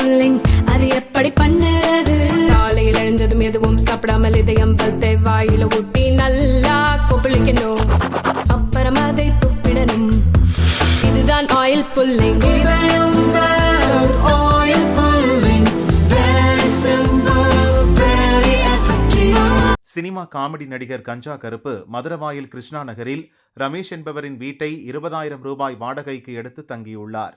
Pulling அது எப்படி பண்ணுறது? காலையில் எழுந்ததும் எதுவும் சாப்பிடாமல் இதயம் வளர்த்த வாயில ஊத்தி நல்லா கொப்பளிக்கணும், அப்புறம் அதை துப்பிடணும். இதுதான் ஆயில் புல்லிங். சினிமா காமெடி நடிகர் கஞ்சா கருப்பு மதுரவாயில் கிருஷ்ணா நகரில் ரமேஷ் என்பவரின் வீட்டை 20,000 ரூபாய் வாடகைக்கு எடுத்து தங்கியுள்ளார்.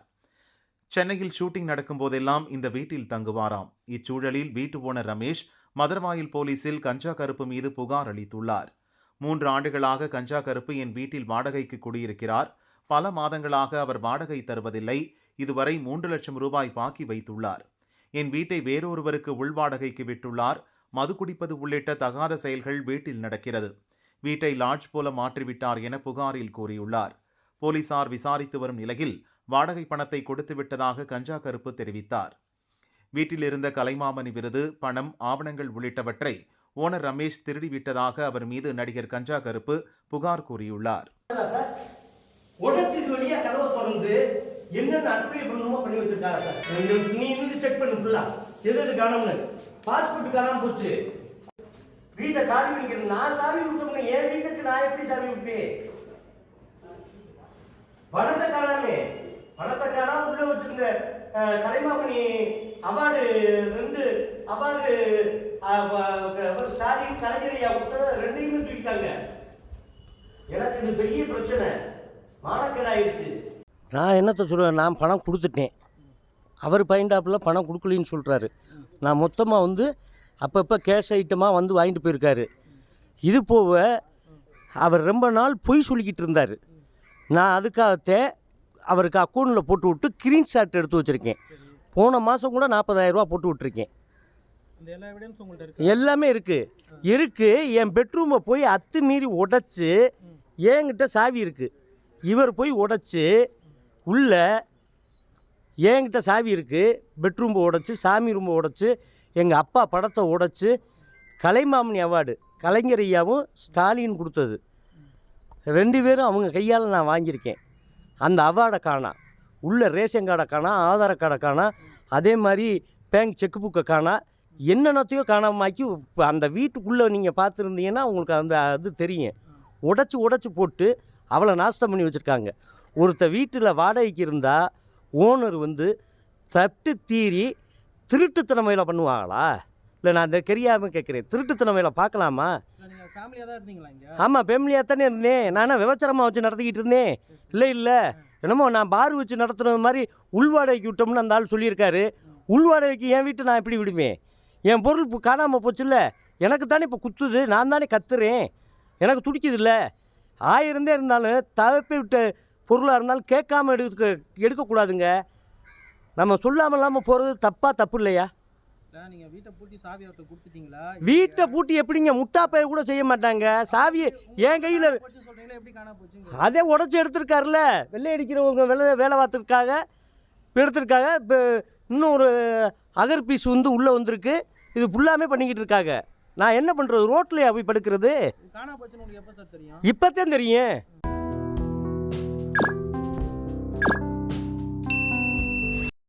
சென்னையில் ஷூட்டிங் நடக்கும் போதெல்லாம் இந்த வீட்டில் தங்குவாராம். இச்சூழலில் வீட்டு ஓனர் ரமேஷ் மதுரவாயில் போலீசில் கஞ்சா கருப்பு மீது புகார் அளித்துள்ளார். 3 ஆண்டுகளாக கஞ்சா கருப்பு என் வீட்டில் வாடகைக்கு குடியிருக்கிறார். பல மாதங்களாக அவர் வாடகை தருவதில்லை. இதுவரை 3 லட்சம் ரூபாய் பாக்கி வைத்துள்ளார். என் வீட்டை வேறொருவருக்கு உள்வாடகைக்கு விட்டுள்ளார். மது குடிப்பது உள்ளிட்ட தகாத செயல்கள் வீட்டில் நடக்கிறது. வீட்டை லாட்ஜ் போல மாற்றிவிட்டார் என புகாரில் கூறியுள்ளார். போலீசார் விசாரித்து வரும் நிலையில் வாடகை பணத்தை கொடுத்து விட்டதாக கஞ்சா கருப்பு தெரிவித்தார். வீட்டில் இருந்த கலைமாமணி விருது, பணம், ஆவணங்கள் உள்ளிட்டவற்றை ஓனர் ரமேஷ் திருடிவிட்டதாக அவர் மீது நடிகர் கஞ்சா கருப்பு புகார் கூறியுள்ளார். பாஸ்போர்ட் காணாம போச்சு. வீட்டை காலி பண்ணிக்கிறேன். நான் சாவி விட்டோம்னா என் வீட்டுக்கு நான் எப்படி சாவி விட்டேன்? பணத்தை காணாம உள்ள வச்சிருந்த கலைமாமணி அவார்டு 2 அவார்டு ஸ்டாலின் கலைஞரையா விட்டத 2யுமே தூக்கிட்டாங்க. எனக்கு இது பெரிய பிரச்சனை, மானக்கேடாயிருச்சு. நான் என்னத்தை சொல்லுவேன், நான் பணம் கொடுத்துட்டேன். அவர் பையன்டாப்பில் பணம் கொடுக்கலின்னு சொல்கிறாரு. நான் மொத்தமாக அப்பப்போ கேஷ் ஐட்டமாக வாங்கிட்டு போயிருக்காரு. இது போக அவர் ரொம்ப நாள் பொய் சொல்லிக்கிட்டு இருந்தார். நான் அதுக்காகத்தே அவருக்கு அக்கௌண்ட்டில் போட்டு விட்டு ஸ்க்ரீன்ஷாட் எடுத்து வச்சுருக்கேன். போன மாதம் கூட 40,000 ரூபா போட்டு விட்டுருக்கேன். எல்லாமே இருக்குது. என் பெட்ரூமை போய் அத்துமீறி உடைச்சி, என்கிட்ட சாவி இருக்குது, இவர் போய் உடைச்சி உள்ள என்கிட்ட சாவி இருக்குது, பெட்ரூம்பை உடைச்சி, சாமி ரூம்பை உடைச்சி, எங்கள் அப்பா படத்தை உடைச்சி, கலைமாமணி அவார்டு கலைஞர் ஐயாவும் ஸ்டாலின் கொடுத்தது 2 பேரும் அவங்க கையால் நான் வாங்கியிருக்கேன். அந்த அவார்டை காணா, உள்ள ரேஷன் கார்டை காணா, ஆதார கார்டை காணா, அதே மாதிரி பேங்க் செக் புக்கை காணா, என்னென்னத்தையோ காணாமாக்கி அந்த வீட்டுக்குள்ளே நீங்கள் பார்த்துருந்தீங்கன்னா உங்களுக்கு அந்த அது தெரியும். உடைச்சி போட்டு அவளை நாஸ்தம் பண்ணி வச்சுருக்காங்க. ஒருத்தர் வீட்டில் வாடகைக்கு இருந்தால் ஓனர் தட்டு தீரி திருட்டுத்தனம் வேலை பண்ணுவாங்களா? இல்லை, நான் அந்த தெரியாமல் கேட்குறேன். திருட்டுத்தனம் வேலை பார்க்கலாமா? ஆமாம், ஃபேமிலியாக தானே இருந்தேன். நான் விவசாயமாக வச்சு நடத்திக்கிட்டு இருந்தேன். இல்லை என்னமோ நான் பார் வச்சு நடத்துறது மாதிரி உள்வாடகைக்கு விட்டோம்னு அந்த ஆள் சொல்லியிருக்காரு. உள்வாடகைக்கு என் வீட்டை நான் எப்படி விடுவேன்? என் பொருள் காணாமல் போச்சுல்ல, எனக்கு தானே இப்போ குத்துது, நான் தானே கத்துறேன், எனக்கு துடிக்குது இல்லை. 1000 இருந்தாலும் தவப்பை விட்ட பொருளாக இருந்தாலும் கேட்காம எடுக்கக்கூடாதுங்க. நம்ம சொல்லாமல் இல்லாமல் போகிறது தப்பு இல்லையா? வீட்டை பூட்டி எப்படிங்க? முட்டாப்பைய கூட செய்ய மாட்டாங்க. சாவியை என் கையில் அதே உடச்சி எடுத்திருக்காருல்ல, வெள்ளை அடிக்கிறவங்க வேலை பார்த்துருக்காங்க, எடுத்திருக்காங்க. இப்போ இன்னும் ஒரு அகர் பீஸ் உள்ளே வந்திருக்கு. இது ஃபுல்லாமே பண்ணிக்கிட்டு இருக்காங்க. நான் என்ன பண்ணுறது? ரோட்லையா போய் படுக்கிறது? இப்போத்தான் தெரியும்.